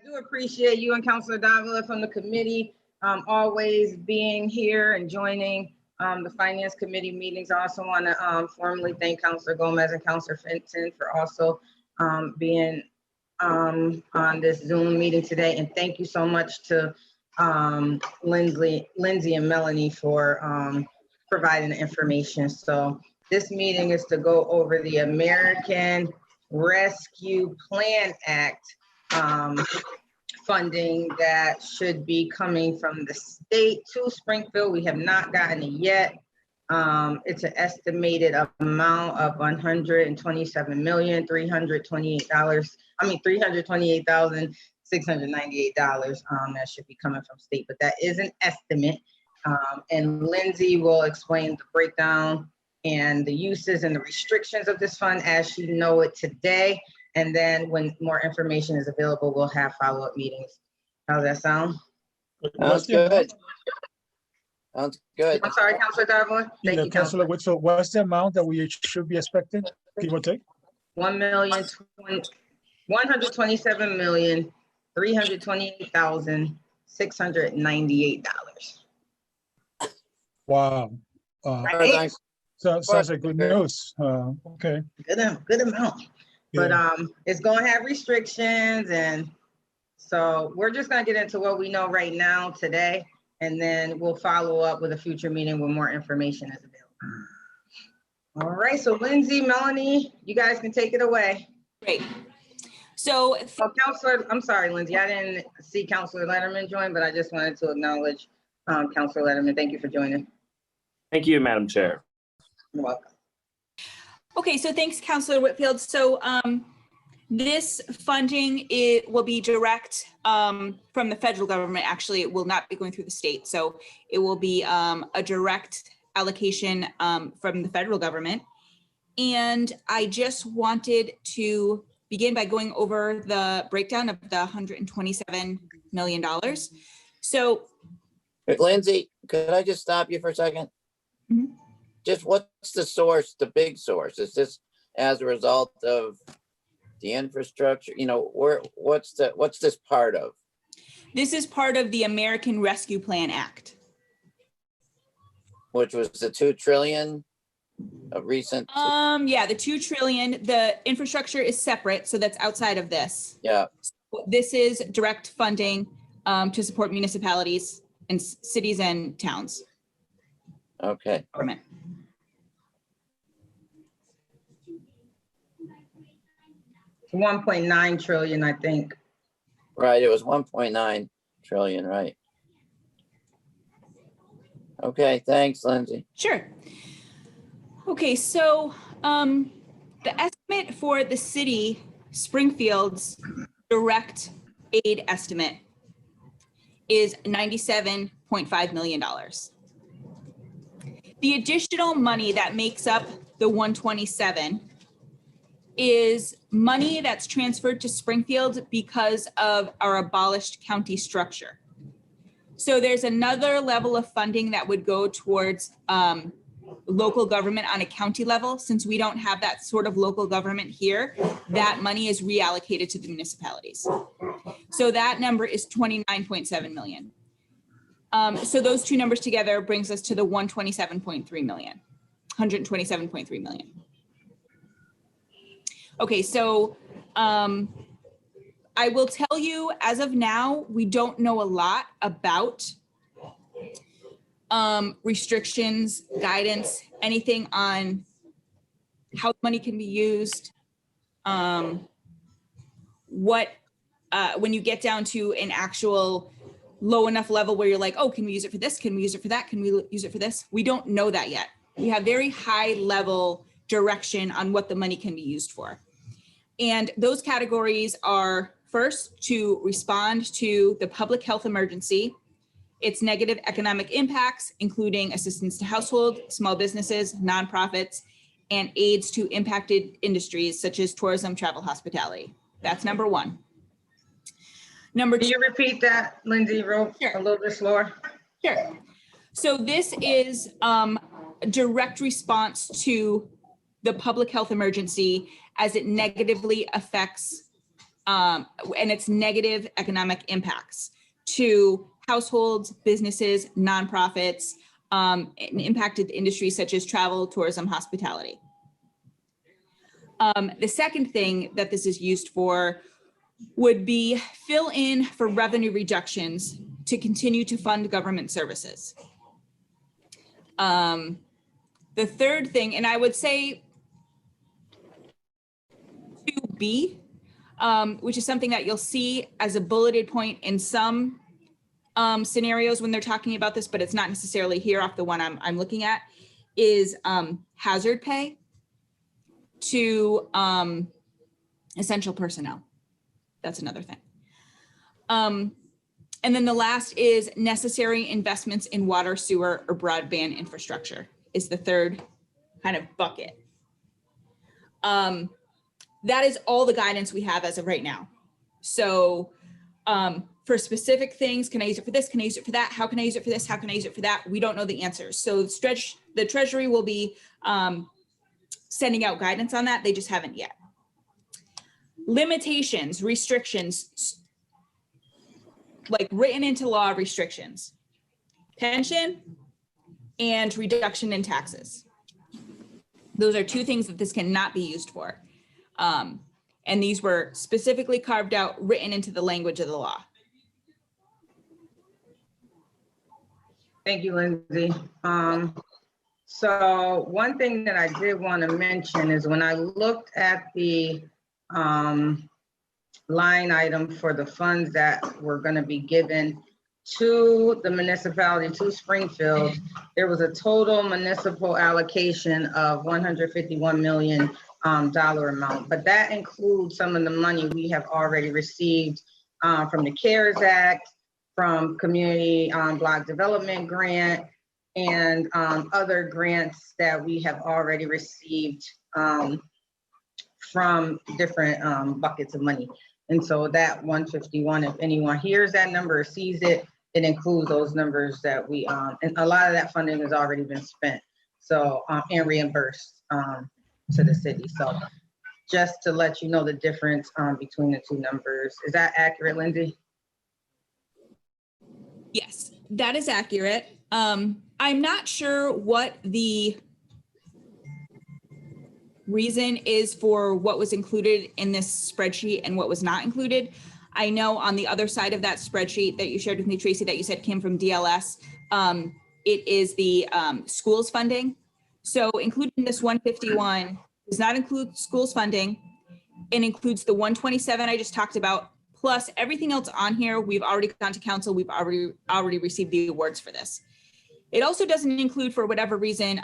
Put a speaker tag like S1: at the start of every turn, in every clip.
S1: do appreciate you and Councilor Davila from the committee always being here and joining the Finance Committee meetings. I also want to formally thank Councilor Gomez and Councilor Fenton for also being on this Zoom meeting today. And thank you so much to Lindsay and Melanie for providing the information. So this meeting is to go over the American Rescue Plan Act funding that should be coming from the state to Springfield. We have not gotten it yet. It's an estimated amount of $328,698 that should be coming from state, but that is an estimate. And Lindsay will explain the breakdown and the uses and the restrictions of this fund as she know it today. And then when more information is available, we'll have follow-up meetings. How's that sound?
S2: Sounds good. Sounds good.
S1: I'm sorry, Councilor Davila. Thank you, Councilor.
S3: So what's the amount that we should be expecting, give or take?
S1: $1,127,328,698.
S3: Wow.
S2: Thanks.
S3: So sounds like good news. Okay.
S1: Good amount.
S3: Yeah.
S1: But it's going to have restrictions, and so we're just going to get into what we know right now today, and then we'll follow up with a future meeting when more information is available. All right, so Lindsay, Melanie, you guys can take it away.
S4: Great. So,
S1: Councilor, I'm sorry, Lindsay, I didn't see Councilor Letterman join, but I just wanted to acknowledge Councilor Letterman. Thank you for joining.
S5: Thank you, Madam Chair.
S1: You're welcome.
S4: okay, so thanks, Councilor Whitfield. So this funding, it will be direct from the federal government. Actually, it will not be going through the state. So it will be a direct allocation from the federal government. And I just wanted to begin by going over the breakdown of the $127 million. So,
S2: Lindsay, could I just stop you for a second?
S4: Mhm.
S2: Just what's the source, the big source? Is this as a result of the infrastructure? You know, what's this part of?
S4: this is part of the American Rescue Plan Act.
S2: Which was the 2 trillion of recent.
S4: Yeah, the 2 trillion, the infrastructure is separate, so that's outside of this.
S2: Yeah.
S4: This is direct funding to support municipalities and cities and towns.
S2: Okay.
S4: Government.
S1: $1.9 trillion, I think.
S2: Right. It was 1.9 trillion. Right. Okay. Thanks, Lindsay.
S4: Sure. Okay, so the estimate for the city, Springfield's direct aid estimate is $97.5 million. The additional money that makes up the 127 is money that's transferred to Springfield because of our abolished county structure. So there's another level of funding that would go towards local government on a county level. Since we don't have that sort of local government here, that money is reallocated to the municipalities. So that number is 29.7 million. So those two numbers together brings us to the 127.3 million. Okay, so I will tell you, as of now, we don't know a lot about restrictions, guidance, anything on how money can be used. When you get down to an actual low enough level where you're like, oh, can we use it for this? Can we use it for that? Can we use it for this? We don't know that yet. We have very high level direction on what the money can be used for. And those categories are first, to respond to the public health emergency, its negative economic impacts, including assistance to household, small businesses, nonprofits, and aids to impacted industries such as tourism, travel, hospitality. That's number one. Number two.
S1: Can you repeat that, Lindsay,
S4: Sure.
S1: a little bit slower?
S4: Sure. So this is a direct response to the public health emergency as it negatively affects and its negative economic impacts to households, businesses, nonprofits, and impacted industries such as travel, tourism, hospitality. The second thing that this is used for would be fill in for revenue reductions to continue to fund government services. The third thing, and I would say 2B, which is something that you'll see as a bulleted point in some scenarios when they're talking about this, but it's not necessarily here off the one I'm looking at, is hazard pay to essential personnel. That's another thing. And then the last is necessary investments in water, sewer, or broadband infrastructure is the third kind of bucket. That is all the guidance we have as of right now. So for specific things, can I use it for this? Can I use it for that? How can I use it for this? How can I use it for that? We don't know the answers. So the Treasury will be sending out guidance on that. They just haven't yet. Limitations, restrictions, like written into law restrictions, pension and reduction in taxes. Those are two things that this cannot be used for. And these were specifically carved out, written into the language of the law.
S1: Thank you, Lindsay. So one thing that I did want to mention is when I looked at the line item for the funds that were going to be given to the municipality, to Springfield, there was a total municipal allocation of $151 million amount, but that includes some of the money we have already received from the CARES Act, from Community Block Development Grant, and other grants that we have already received from different buckets of money. And so that 151, if anyone hears that number or sees it, it includes those numbers that we, and a lot of that funding has already been spent. So, and reimbursed to the city. So just to let you know the difference between the two numbers. Is that accurate, Lindsay?
S4: Yes, that is accurate. I'm not sure what the reason is for what was included in this spreadsheet and what was not included. I know on the other side of that spreadsheet that you shared with me, Tracy, that you said came from DLS, it is the schools funding. So including this 151 does not include schools funding. It includes the 127 I just talked about, plus everything else on here. We've already gone to council. We've already received the awards for this. It also doesn't include, for whatever reason,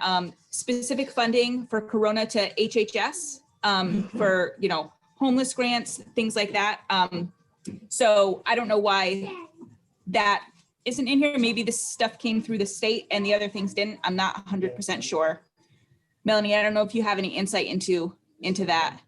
S4: specific funding for Corona to HHS for, you know, homeless grants, things like that. So I don't know why that isn't in here. Maybe this stuff came through the state and the other things didn't. I'm not 100% sure. Melanie, I don't know if you have any insight into that.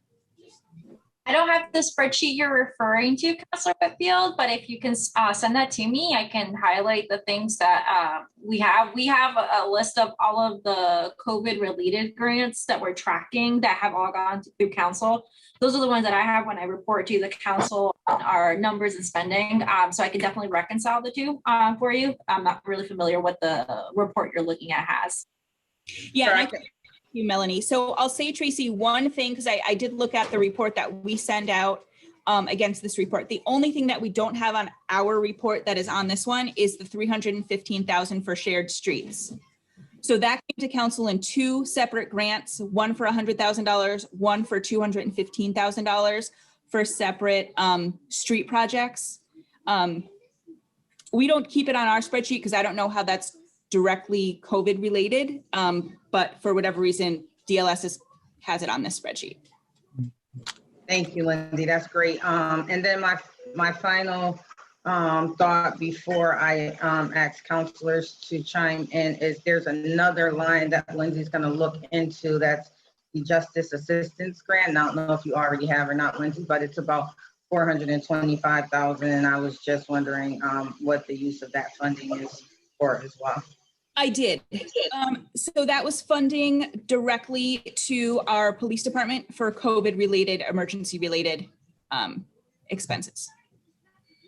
S6: I don't have the spreadsheet you're referring to, Councilor Whitfield, but if you can send that to me, I can highlight the things that we have. We have a list of all of the COVID-related grants that we're tracking that have all gone through council. Those are the ones that I have when I report to the council on our numbers and spending. So I can definitely reconcile the two for you. I'm not really familiar what the report you're looking at has.
S4: Yeah, you, Melanie. So I'll say, Tracy, one thing, because I did look at the report that we send out against this report. The only thing that we don't have on our report that is on this one is the $315,000 for shared streets. So that came to council in two separate grants, one for $100,000, one for $215,000 for separate street projects. We don't keep it on our spreadsheet because I don't know how that's directly COVID related, but for whatever reason, DLS has it on this spreadsheet.
S1: Thank you, Lindsay. That's great. And then my final thought before I ask counselors to chime in is there's another line that Lindsay's going to look into. That's the Justice Assistance Grant. And I don't know if you already have or not, Lindsay, but it's about $425,000. And I was just wondering what the use of that funding is for as well.
S4: I did. So that was funding directly to our police department for COVID related, emergency related expenses.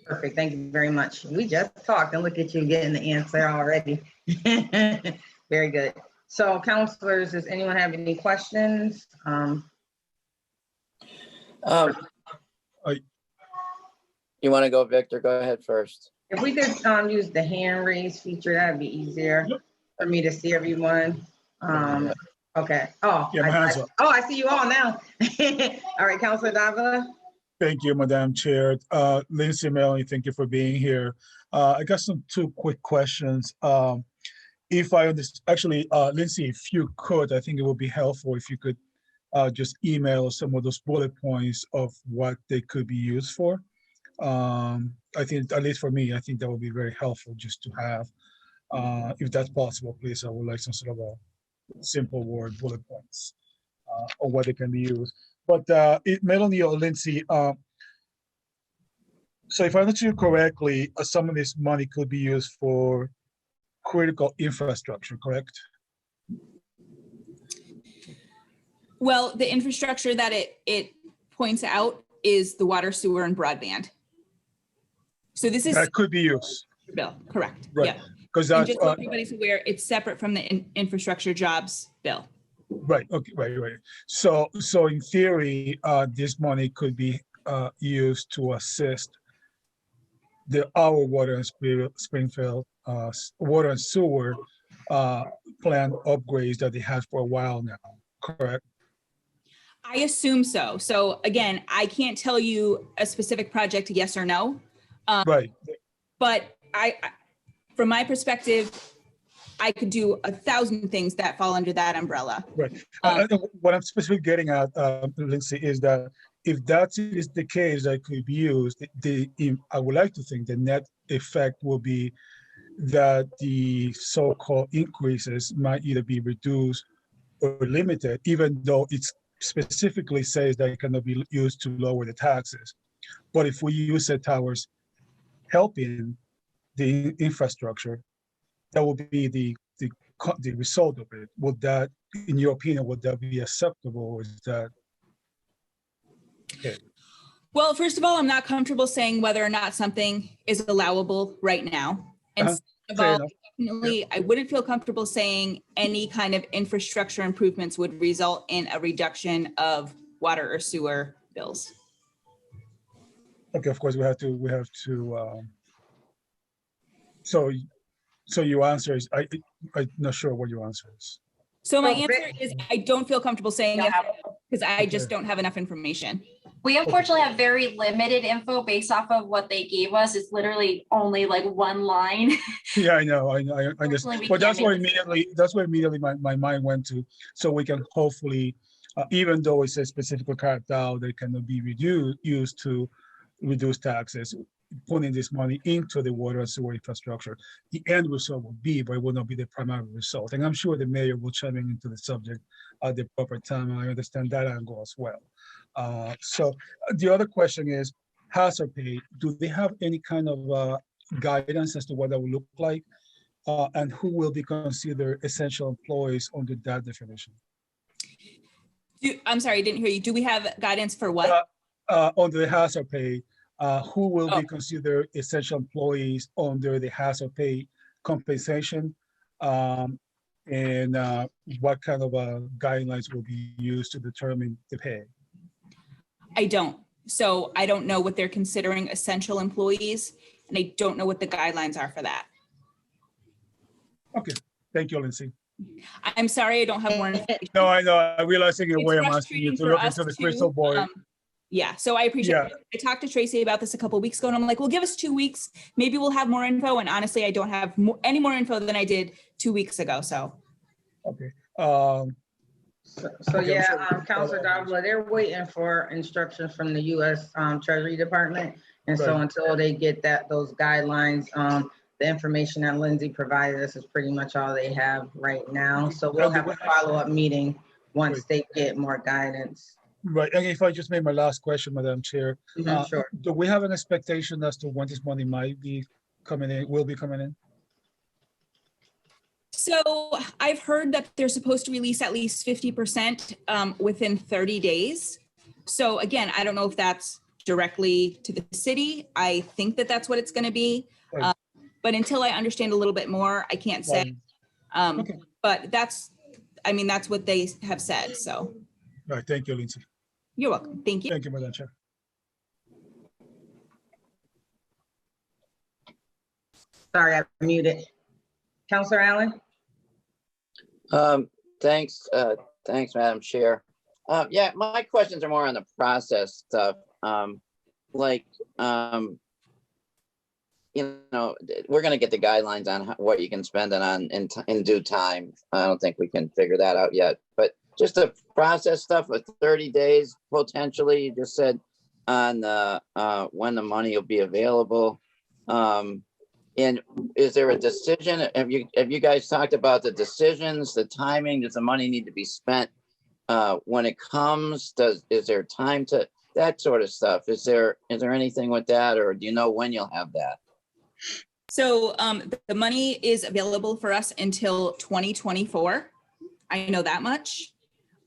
S1: Perfect. Thank you very much. We just talked and look at you getting the answer already. Very good. So counselors, does anyone have any questions?
S2: You want to go, Victor? Go ahead first.
S1: If we could use the hand raise feature, that'd be easier for me to see everyone. Okay. Oh,
S3: Yeah, my hands up.
S1: I see you all now. All right, Counselor Davila.
S3: Thank you, Madam Chair. Lindsay, Melanie, thank you for being here. I got two quick questions. If I understand, actually, Lindsay, if you could, I think it would be helpful if you could just email some of those bullet points of what they could be used for. I think, at least for me, I think that would be very helpful just to have. If that's possible, please, I would like some sort of a simple word bullet points on what they can be used. But Melanie or Lindsay, so if I understood you correctly, some of this money could be used for critical infrastructure, correct?
S4: Well, the infrastructure that it points out is the water, sewer, and broadband. So this is
S3: That could be used.
S4: bill, correct?
S3: Right.
S4: Yeah.
S3: Because
S4: And
S3: that's
S4: just so everybody's aware, it's separate from the infrastructure jobs bill.
S3: right. Okay. Right. So in theory, this money could be used to assist our water and Springfield water and sewer plant upgrades that they had for a while now. Correct.
S4: I assume so. So again, I can't tell you a specific project, yes or no.
S3: Right.
S4: But from my perspective, I could do 1,000 things that fall under that umbrella.
S3: Right. What I'm specifically getting at, Lindsay, is that if that is the case that could be used, I would like to think the net effect will be that the so-called increases might either be reduced or limited, even though it specifically says that it cannot be used to lower the taxes. But if we use it towards helping the infrastructure, that will be the result of it. Would that, in your opinion, would that be acceptable? Or is that okay?
S4: Well, first of all, I'm not comfortable saying whether or not something is allowable right now. And second of
S3: Fair
S4: all,
S3: enough.
S4: definitely, I wouldn't feel comfortable saying any kind of infrastructure improvements would result in a reduction of water or sewer bills.
S3: Okay, of course, we have to, so your answer is, I'm not sure what your answer is.
S4: So my
S1: So,
S4: answer is I don't feel comfortable saying yes because I just don't have enough information.
S6: We unfortunately have very limited info based off of what they gave us. It's literally only like one line.
S3: Yeah, I know, I understand.
S6: Unfortunately, we
S3: But
S6: can't
S3: that's where immediately my mind went to, so we can hopefully, even though it says specifically carved out, they cannot be used to reduce taxes, putting this money into the water and sewer infrastructure. The end result will be, but it will not be the primary result. And I'm sure the mayor will chime in into the subject at the proper time. And I understand that angle as well. So the other question is hazard pay. Do they have any kind of guidance as to what that will look like? And who will be considered essential employees under that definition?
S4: I'm sorry, I didn't hear you. Do we have guidance for what?
S3: Under the hazard pay, who will be considered essential employees under the hazard pay compensation? And what kind of guidelines will be used to determine the pay?
S4: I don't. So I don't know what they're considering essential employees, and I don't know what the guidelines are for that.
S3: Okay, thank you, Lindsay.
S4: I'm sorry, I don't have more information.
S3: No, I know, I realize in a way I'm asking you
S4: frustrating
S3: to
S4: for
S3: look
S4: us
S3: into the
S4: too.
S3: crystal ball.
S4: Yeah, so I appreciate
S3: Yeah.
S4: it. I talked to Tracy about this a couple of weeks ago, and I'm like, well, give us 2 weeks. Maybe we'll have more info. And honestly, I don't have any more info than I did 2 weeks ago. So.
S3: Okay.
S1: So
S3: Okay, I'm
S1: yeah,
S3: sure-
S1: Counselor Davila, they're waiting for instructions from the U.S. Treasury Department. And so
S3: Right.
S1: until they get those guidelines, the information that Lindsay provided us is pretty much all they have right now. So we'll have a follow-up meeting once they get more guidance.
S3: Right, and if I just made my last question, Madam Chair,
S1: Sure.
S3: do we have an expectation as to when this money might be coming in, will be coming in?
S4: So I've heard that they're supposed to release at least 50% within 30 days. So again, I don't know if that's directly to the city. I think that that's what it's going to be.
S3: Right.
S4: But until I understand a little bit more, I can't say.
S3: Okay.
S4: But that's what they have said. So
S3: All right, thank you, Lindsay.
S4: you're welcome. Thank you.
S3: Thank you, Madam Chair.
S1: Sorry, I muted. Counselor Allen?
S2: Thanks, Madam Chair. Yeah, my questions are more on the process stuff. Like, we're gonna get the guidelines on what you can spend it on in due time. I don't think we can figure that out yet, but just the process stuff with 30 days potentially, you just said on when the money will be available. And is there a decision? Have you guys talked about the decisions, the timing? Does the money need to be spent when it comes? Is there time to that sort of stuff? Is there anything with that, or do you know when you'll have that?
S4: So the money is available for us until 2024. I know that much.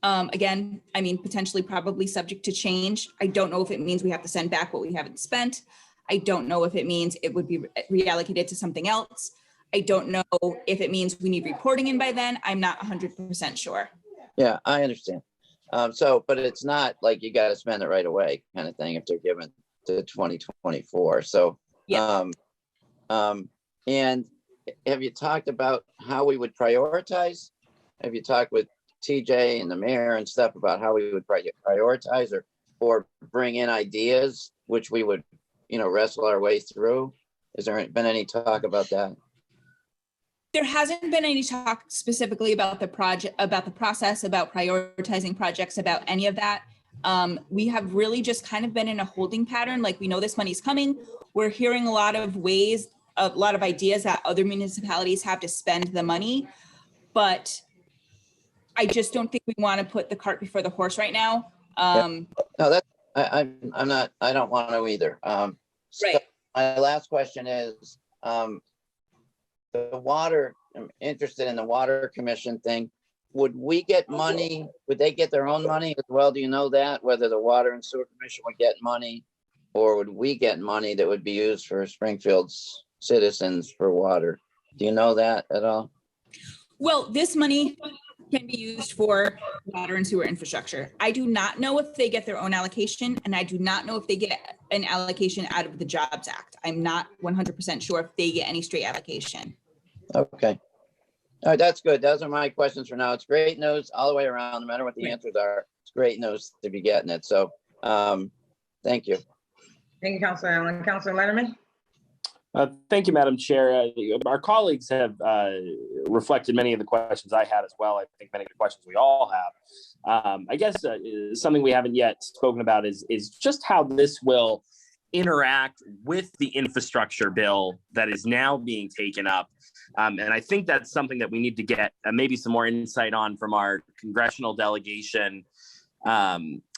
S4: Again, I mean, potentially probably subject to change. I don't know if it means we have to send back what we haven't spent. I don't know if it means it would be reallocated to something else. I don't know if it means we need reporting in by then. I'm not 100% sure.
S2: Yeah, I understand. But it's not like you got to spend it right away kind of thing if they're given to 2024. So,
S4: yeah.
S2: And have you talked about how we would prioritize? Have you talked with TJ and the mayor and stuff about how we would prioritize or bring in ideas, which we would, wrestle our way through? Has there been any talk about that?
S4: There hasn't been any talk specifically about the project, about the process, about prioritizing projects, about any of that. We have really just kind of been in a holding pattern. Like, we know this money's coming. We're hearing a lot of ideas that other municipalities have to spend the money, but I just don't think we want to put the cart before the horse right now.
S2: No, that's I'm not. I don't want to either.
S4: Right.
S2: So my last question is, the water. I'm interested in the water commission thing. Would we get money? Would they get their own money as well? Do you know that, whether the water and sewer commission would get money, or would we get money that would be used for Springfield's citizens for water? Do you know that at all?
S4: Well, this money can be used for water and sewer infrastructure. I do not know if they get their own allocation, and I do not know if they get an allocation out of the Jobs Act. I'm not 100% sure if they get any straight allocation.
S2: Okay. All right, that's good. Those are my questions for now. It's great news all the way around, no matter what the answers are. It's great news to be getting it. So thank you.
S1: Thank you, Counselor Allen. Counselor Letterman?
S5: Thank you, Madam Chair. Our colleagues have reflected many of the questions I had as well. I think many of the questions we all have. I guess something we haven't yet spoken about is just how this will interact with the infrastructure bill that is now being taken up. And I think that's something that we need to get maybe some more insight on from our congressional delegation.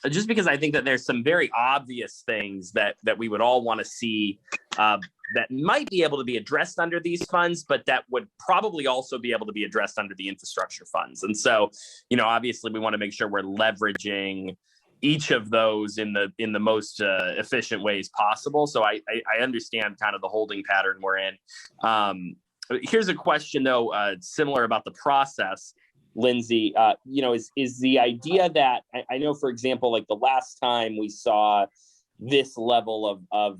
S5: Just because I think that there's some very obvious things that we would all want to see that might be able to be addressed under these funds, but that would probably also be able to be addressed under the infrastructure funds. And so, obviously we want to make sure we're leveraging each of those in the most efficient ways possible. So I understand kind of the holding pattern we're in. Here's a question though, similar about the process. Lindsay, is the idea that I know, for example, like the last time we saw this level of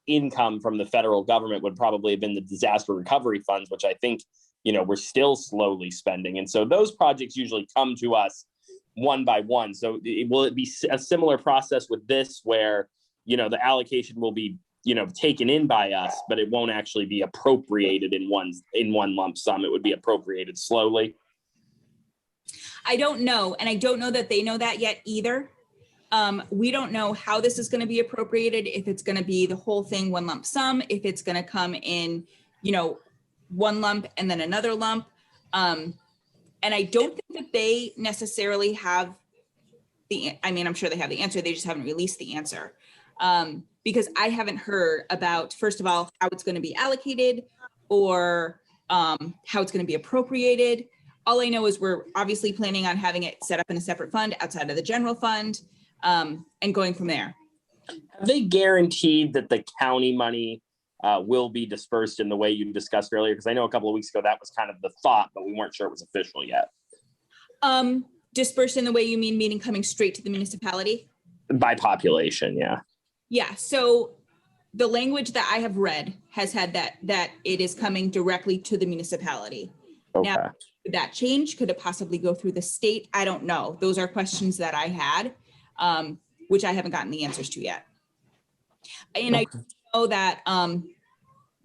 S5: income from the federal government would probably have been the disaster recovery funds, which I think, we're still slowly spending. And so those projects usually come to us one by one. So will it be a similar process with this where, the allocation will be, taken in by us, but it won't actually be appropriated in one lump sum? It would be appropriated slowly.
S4: I don't know. And I don't know that they know that yet either. We don't know how this is going to be appropriated, if it's going to be the whole thing, one lump sum, if it's going to come in, one lump and then another lump. And I don't think that they necessarily have I'm sure they have the answer. They just haven't released the answer. Because I haven't heard about, first of all, how it's going to be allocated or how it's going to be appropriated. All I know is we're obviously planning on having it set up in a separate fund outside of the general fund, and going from there.
S5: Have they guaranteed that the county money will be dispersed in the way you discussed earlier? Because I know a couple of weeks ago that was kind of the thought, but we weren't sure it was official yet.
S4: Dispersed in the way you mean, meaning coming straight to the municipality?
S5: By population, yeah.
S4: Yeah, so the language that I have read has had that it is coming directly to the municipality.
S5: Okay.
S4: Now, could that change? Could it possibly go through the state? I don't know. Those are questions that I had, which I haven't gotten the answers to yet. And I know that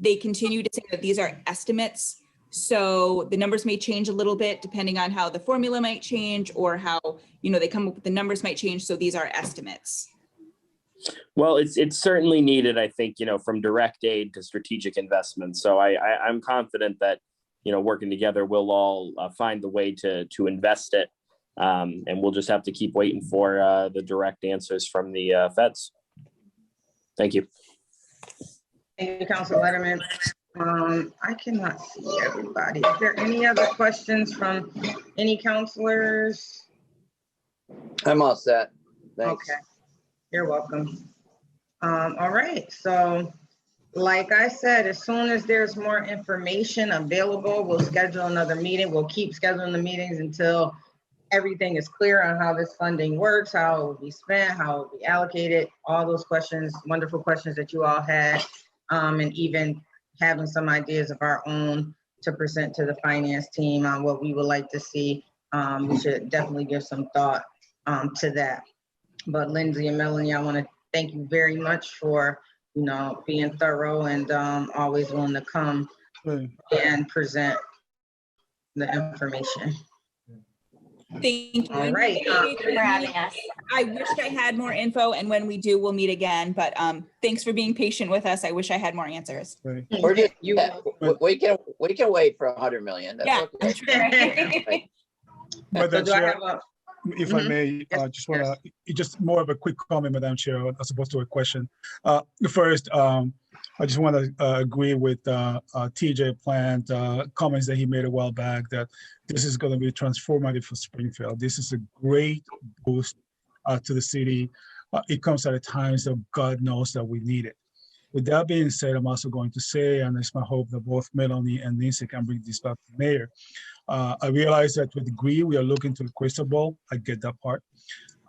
S4: they continue to say that these are estimates. So the numbers may change a little bit depending on how the formula might change or how, they come up with the numbers might change. So these are estimates.
S5: Well, it's certainly needed, I think, from direct aid to strategic investments. So I'm confident that, working together, we'll all find the way to invest it. And we'll just have to keep waiting for the direct answers from the feds. Thank you.
S1: Thank you, Council Letterman. I cannot see everybody. Is there any other questions from any counselors?
S2: I'm all set. Thanks.
S1: Okay, you're welcome. All right, so like I said, as soon as there's more information available, we'll schedule another meeting. We'll keep scheduling the meetings until everything is clear on how this funding works, how it will be spent, how it will be allocated, all those questions, wonderful questions that you all had, and even having some ideas of our own to present to the finance team on what we would like to see. We should definitely give some thought to that. But Lindsay and Melanie, I want to thank you very much for, being thorough and always willing to come and present the information.
S4: Thank you.
S1: All right.
S6: Thank you for having us.
S4: I wish I had more info, and when we do, we'll meet again. But thanks for being patient with us. I wish I had more answers.
S3: Right.
S2: We're just, we can wait for 100 million. That's okay.
S3: Madam
S1: So do I
S3: Chair,
S1: have a-
S3: if I may,
S1: Yes,
S3: just want to, just more of a quick comment, Madam Chair, as opposed to a question. First, I just want to agree with TJ Plant comments that he made a while back that this is going to be transformative for Springfield. This is a great boost to the city. It comes at a time that God knows that we need it. With that being said, I'm also going to say, and it's my hope that both Melanie and Lindsay can bring this back to the mayor. I realize that to a degree we are looking to the crystal ball. I get that part.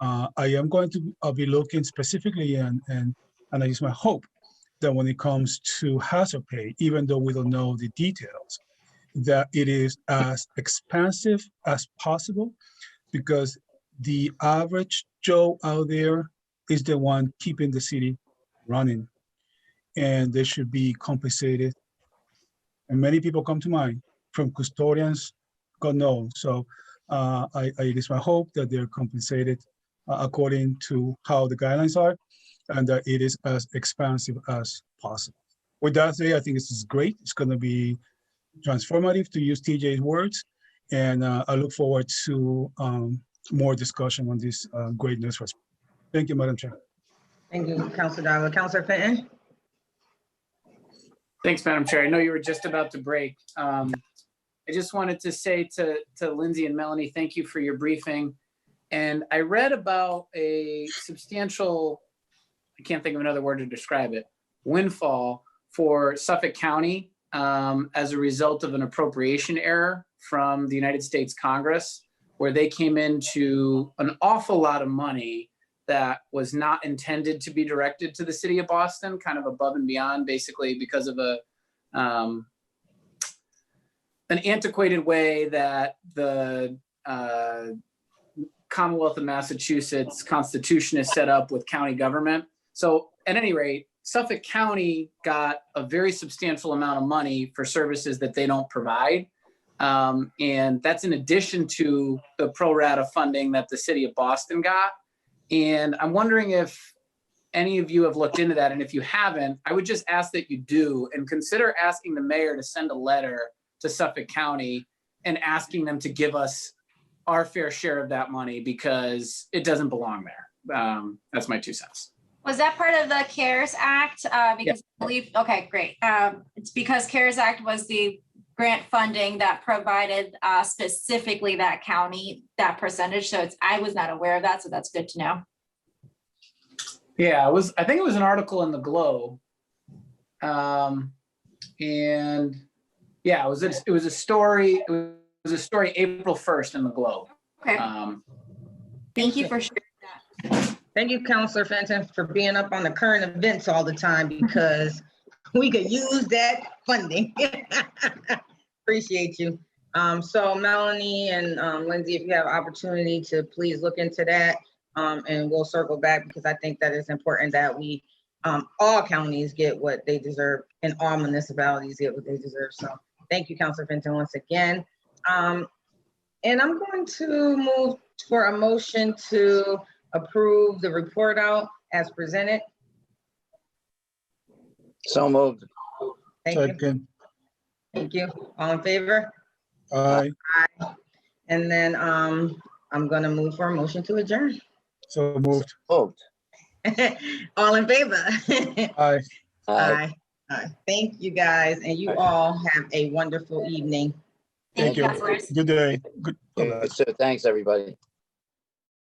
S3: I am going to be looking specifically and it's my hope that when it comes to hazard pay, even though we don't know the details, that it is as expansive as possible, because the average Joe out there is the one keeping the city running, and they should be compensated. And many people come to mind, from custodians, God knows. So it is my hope that they're compensated according to how the guidelines are, and that it is as expansive as possible. With that said, I think this is great. It's going to be transformative, to use TJ's words, and I look forward to more discussion on this great news for us. Thank you, Madam Chair.
S1: Thank you, Councilor Dava. Councilor Fenton?
S7: Thanks, Madam Chair. I know you were just about to break. I just wanted to say to Lindsay and Melanie, thank you for your briefing. And I read about a substantial, I can't think of another word to describe it, windfall for Suffolk County as a result of an appropriation error from the United States Congress, where they came into an awful lot of money that was not intended to be directed to the city of Boston, kind of above and beyond, basically because of an antiquated way that the Commonwealth of Massachusetts Constitution is set up with county government. So at any rate, Suffolk County got a very substantial amount of money for services that they don't provide. And that's in addition to the pro rata funding that the city of Boston got. And I'm wondering if any of you have looked into that. And if you haven't, I would just ask that you do, and consider asking the mayor to send a letter to Suffolk County and asking them to give us our fair share of that money, because it doesn't belong there. That's my 2 cents.
S6: Was that part of the CARES Act? Because I believe, okay, great. It's because CARES Act was the grant funding that provided specifically that county, that percentage. So I was not aware of that. So that's good to know.
S7: Yeah, I think it was an article in the Globe. And yeah, it was a story. It was a story April 1st in the Globe.
S6: Okay, thank you for sharing that.
S1: Thank you, Counselor Fenton, for being up on the current events all the time because we could use that funding. Appreciate you. So Melanie and Lindsay, if you have opportunity to please look into that, and we'll circle back because I think that it's important that we, all counties get what they deserve and all municipalities get what they deserve. So thank you, Counselor Fenton, once again. And I'm going to move for a motion to approve the report out as presented.
S2: So moved.
S1: Thank you.
S3: Second.
S1: Thank you. All in favor?
S3: Aye.
S1: And then I'm gonna move for a motion to adjourn.
S3: So moved.
S2: Moved.
S1: All in favor?
S3: Aye.
S2: Aye.
S1: Aye. Thank you, guys, and you all have a wonderful evening.
S3: Thank you.
S6: Counselors.
S3: Good day. Good.
S2: So thanks, everybody.